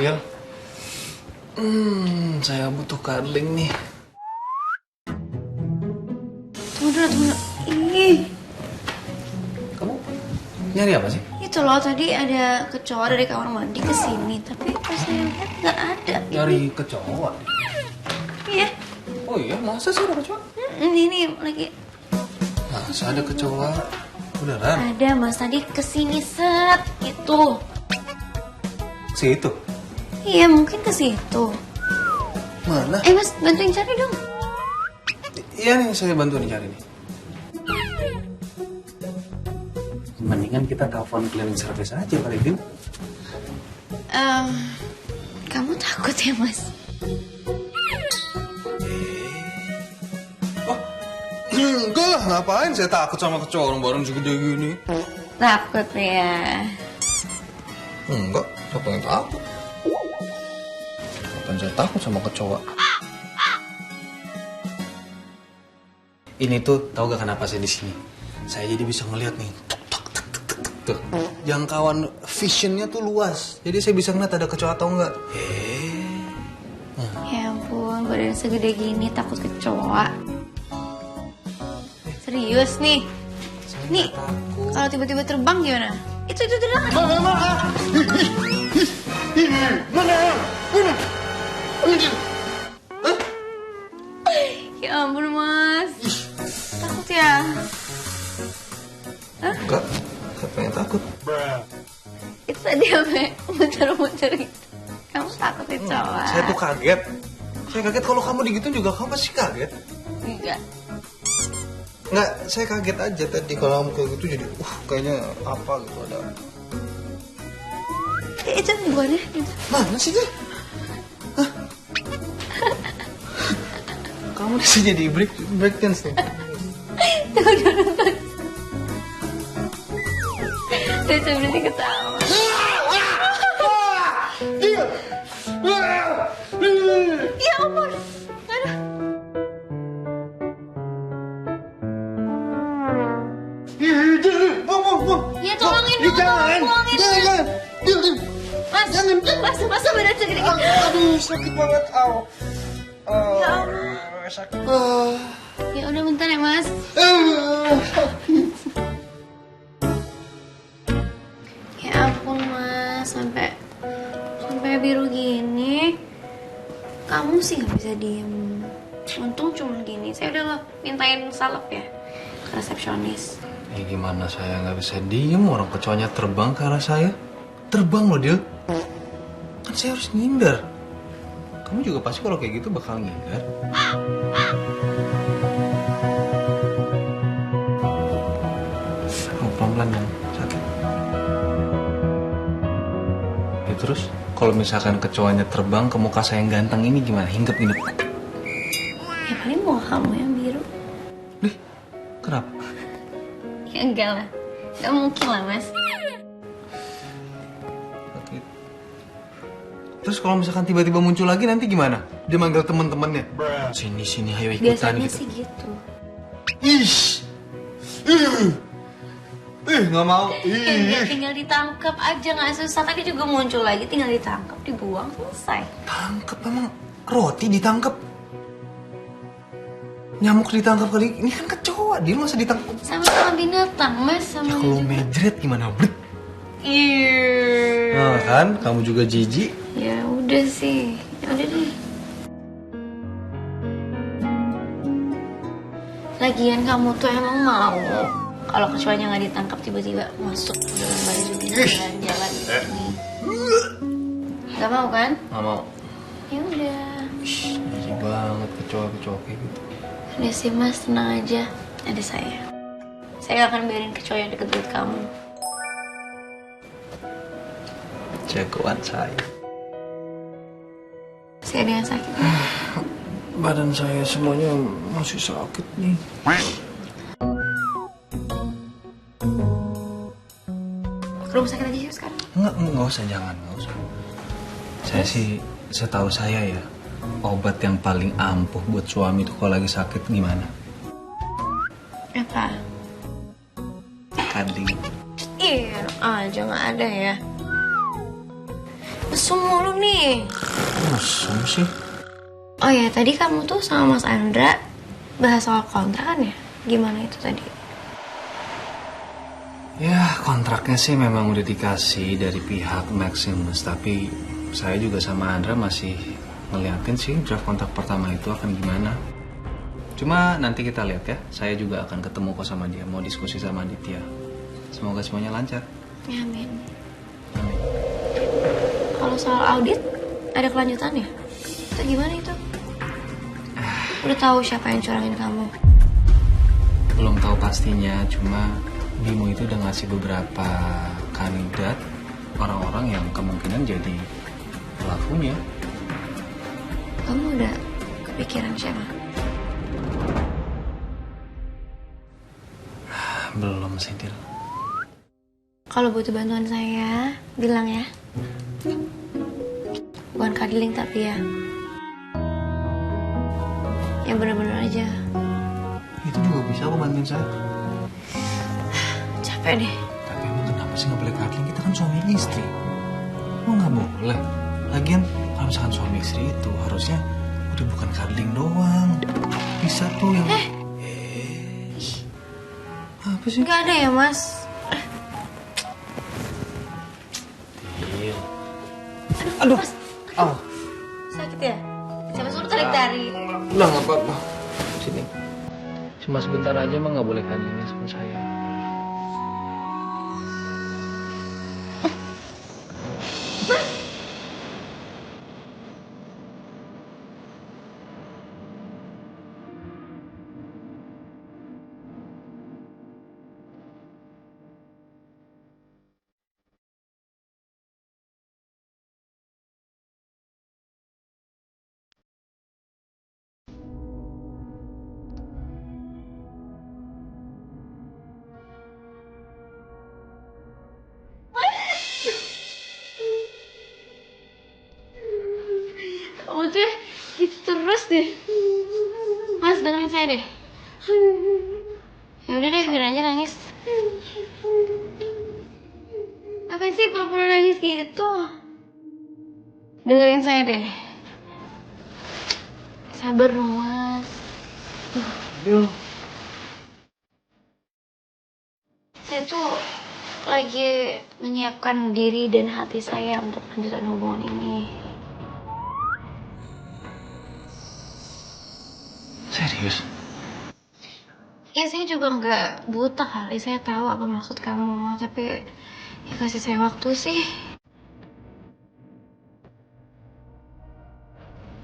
Lil. Saya butuh cuddling nih. Tunggu. Ih. Kamu nyari apa sih? Itu loh, tadi ada kecoa dari kamar mandi ke sini, tapi pas saya lihat nggak ada. Nyari kecoa. Iya. Oh iya, masa sih ada kecoa? Ini lagi. Masa ada kecoa? Beneran? Ada Mas, tadi kesini set gitu. Situ? Iya, mungkin ke situ. Mana? Mas, bantuin cari dong. Iya nih, saya bantu nih cari nih. Mendingan kita telepon cleaning service aja kali, Vin. Kamu takut ya, Mas? Enggak lah, ngapain saya takut sama kecoa orang bareng segede gini? Takut ya. Enggak, siapa yang takut? Kapan saya takut sama kecoa? Ini tuh, tahu gak kenapa saya di sini? Saya jadi bisa ngeliat nih. Tuh. Jangkauan visionnya tuh luas. Jadi saya bisa ngeliat ada kecoa atau enggak. Ya ampun, badan segede gini takut kecoa. Serius nih? Nih, kalau tiba-tiba terbang gimana? Itu terbang. Ya ampun, Mas. Takut ya? Enggak, siapa yang takut? Itu tadi apa? Muter-muter gitu. Kamu takut kecoa? Saya tuh kaget. Saya kaget kalau kamu digituin juga kamu pasti kaget. Enggak. Enggak, saya kaget aja tadi kalau kamu kayak gitu jadi kayaknya apa gitu ada. Itu buahnya. Mana sih dia? Hah? Kamu sih jadi break dance nih. Saya berhenti ketawa. Ya ampun. Aduh. Ya tolongin dong. Jangan. Mas, masa badan segede gini. Aduh, sakit banget. Ya ampun. Sakit. Ya udah bentar ya, Mas. Ya ampun, Mas, sampai biru gini. Kamu sih nggak bisa diem. Untung cuma gini. Saya udah mintain salep ya ke resepsionis. Ya gimana saya nggak bisa diem, orang kecoanya terbang ke arah saya. Terbang loh dia. Kan saya harus ngindar. Kamu juga pasti kalau kayak gitu bakal ngindar. Oh, pelan-pelan dong, sakit. Ya terus, kalau misalkan kecoanya terbang ke muka saya yang ganteng ini gimana? Hinggap-hinggap. Ya paling mau kamu yang biru. Nih, kenapa? Ya enggak lah. Gak mungkin lah, Mas. Sakit. Terus kalau misalkan tiba-tiba muncul lagi nanti gimana? Dia manggil teman-temannya. Sini, ayo ikutan Biasanya gitu. sih gitu. Nggak mau. Ya, tinggal ditangkap aja, nggak susah. Tadi juga muncul lagi, tinggal ditangkap, dibuang, selesai. Tangkep emang roti ditangkap. Nyamuk ditangkap kali ini kan kecoa, dia masa ditangkap. Sama binatang, Mas, sama. Ya, kalau medret gimana? Bret. Iya. Nah kan, kamu juga jijik. Ya udah sih, ya udah deh. Lagian kamu tuh emang mau kalau kecoanya nggak ditangkap tiba-tiba masuk ke dalam baju jalan-jalan ini. Gak mau kan? Nggak mau. Ya udah. Jijik banget kecoa kayak gitu. Udah sih, Mas, tenang aja. Ada saya. Saya gak akan biarin kecoa yang deket kamu. Jagoan saya. Saya ada yang sakit. Badan saya semuanya masih sakit nih. Ke rumah sakit aja yuk sekarang. Nggak usah, jangan, nggak usah. Saya tahu saya ya, obat yang paling ampuh buat suami itu kalau lagi sakit gimana? Apa? Cuddling. Iya, aja nggak ada ya. mesum mulu nih. Mesum sih. Oh ya, tadi kamu tuh sama Mas Andra bahas soal kontrakan ya? Gimana itu tadi? Ya, kontraknya sih memang udah dikasih dari pihak Maximus, tapi saya juga sama Andra masih ngeliatin sih draft kontrak pertama itu akan gimana. Cuma nanti kita lihat ya, saya juga akan ketemu kok sama dia, mau diskusi sama Aditya. Semoga semuanya lancar. Ya, amin. Amin. Kalau soal audit, ada kelanjutannya? Itu gimana itu? Udah tahu siapa yang curangin kamu? Belum tahu pastinya, cuma Bimo itu udah ngasih beberapa kandidat orang-orang yang kemungkinan jadi pelakunya. Kamu udah kepikiran siapa? Belum sih, Dil. Kalau butuh bantuan saya, bilang ya. Bukan cuddling tapi ya. Yang bener-bener aja. Itu juga bisa kok bantuin saya. Capek deh. Tapi emang kenapa sih nggak boleh cuddling? Kita kan suami istri. Oh nggak boleh. Lagian kalau misalkan suami istri itu harusnya udah bukan cuddling doang. Bisa tuh yang... Apa sih? Nggak ada ya, Mas? Dil. Aduh, Mas. Oh. Sakit ya? Siapa suruh tarik-tarik? Udah nggak apa-apa. Sini. Cuma sebentar aja mah nggak boleh cuddling sama saya. Kamu tuh gitu terus deh. Mas, dengerin saya deh. Ya udah deh, biar aja nangis. Apa sih pura-pura nangis gitu? Dengerin saya deh. Sabar dong, Mas. Dil. Saya tuh lagi menyiapkan diri dan hati saya untuk lanjutan hubungan ini. Serius? Ya saya juga nggak buta kali, saya tahu apa maksud kamu, tapi ya kasih saya waktu sih.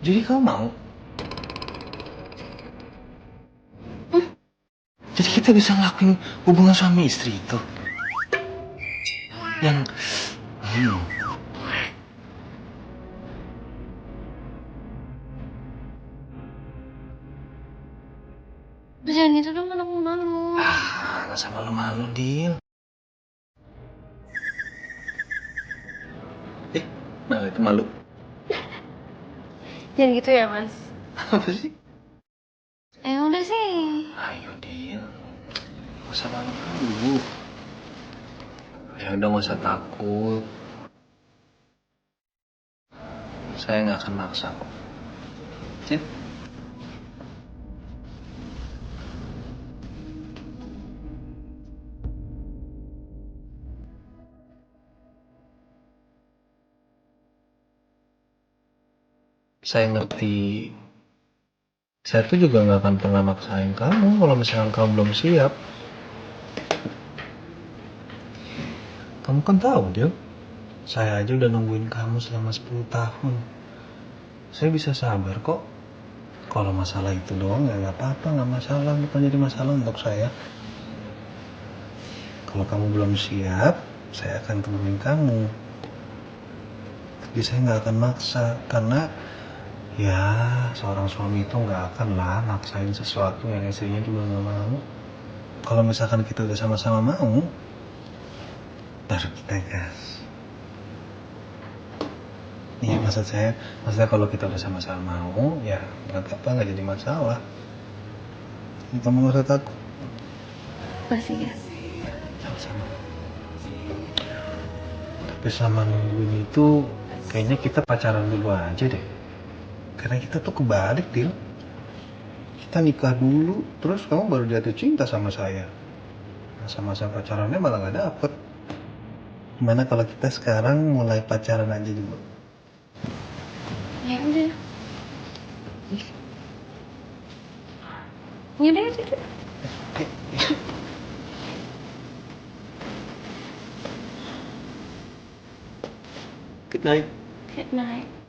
Jadi kamu mau? Jadi kita bisa ngelakuin hubungan suami istri itu? Yang... Jangan gitu dong, aku malu. Nggak usah malu-malu, Dil. Nah itu malu. Jangan gitu ya, Mas. Apa sih? Udah sih. Ayo, Dil. Nggak usah malu-malu. Ya udah nggak usah takut. Saya nggak akan maksa kok. Cip. Saya ngerti. Saya tuh juga nggak akan pernah maksain kamu kalau misalnya kamu belum siap. Kamu kan tahu, Dil. Saya aja udah nungguin kamu selama 10 tahun. Saya bisa sabar kok. Kalau masalah itu doang ya nggak apa-apa, nggak masalah, bukan jadi masalah untuk saya. Kalau kamu belum siap, saya akan temuin kamu. Tapi saya nggak akan maksa, karena ya seorang suami itu nggak akan lah maksain sesuatu yang istrinya juga nggak mau. Kalau misalkan kita udah sama-sama mau, baru kita gas. Iya maksudnya kalau kita udah sama-sama mau, ya nggak apa-apa, nggak jadi masalah. Jadi kamu nggak usah takut. Masih ya. Sama-sama. Tapi selama nungguin itu, Kayaknya kita pacaran dulu aja deh. Karena kita tuh kebalik, Dil. Kita nikah dulu, terus kamu baru jatuh cinta sama saya. Masa-masa pacarannya malah gak dapet. Gimana kalau kita sekarang mulai pacaran aja dulu? Ya udah. Ya udah, ya udah. Good night. Good night.